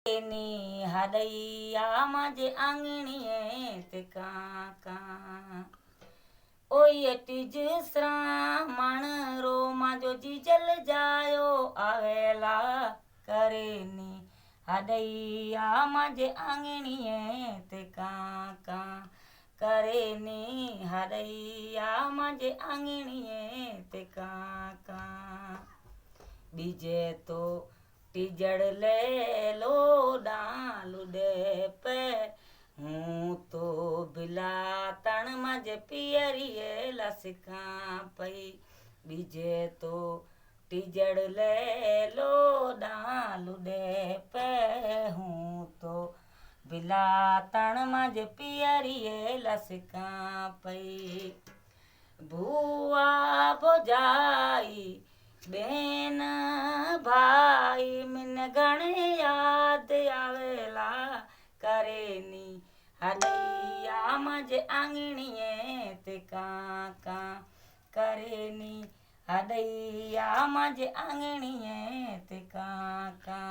ની હાડૈયા માજે આંગણીએ તે કાકા ઓય તીજ શ્રામણ રો માજો જીજલ જાયો આવેલા કરેની હાડૈયા માજે આંગણીએ તે કાકા કરેની હાડૈયા માજે આંગણીએ તે કાકા બીજે તો ટીજड़ ले लो डालुडे पे हूँ तो बिला तण मज पियरिए लसका पई बीजे तो टीजड़ ले लो डालुडे पे हूँ तो बिला तण मज पियरिए लसका पई भुआ भोजाई बेन भाई मिन घणे याद आवेला करेनी हाडैया माजे आंगणीए ते काका करेनी हाडैया माजे आंगणीए ते काका।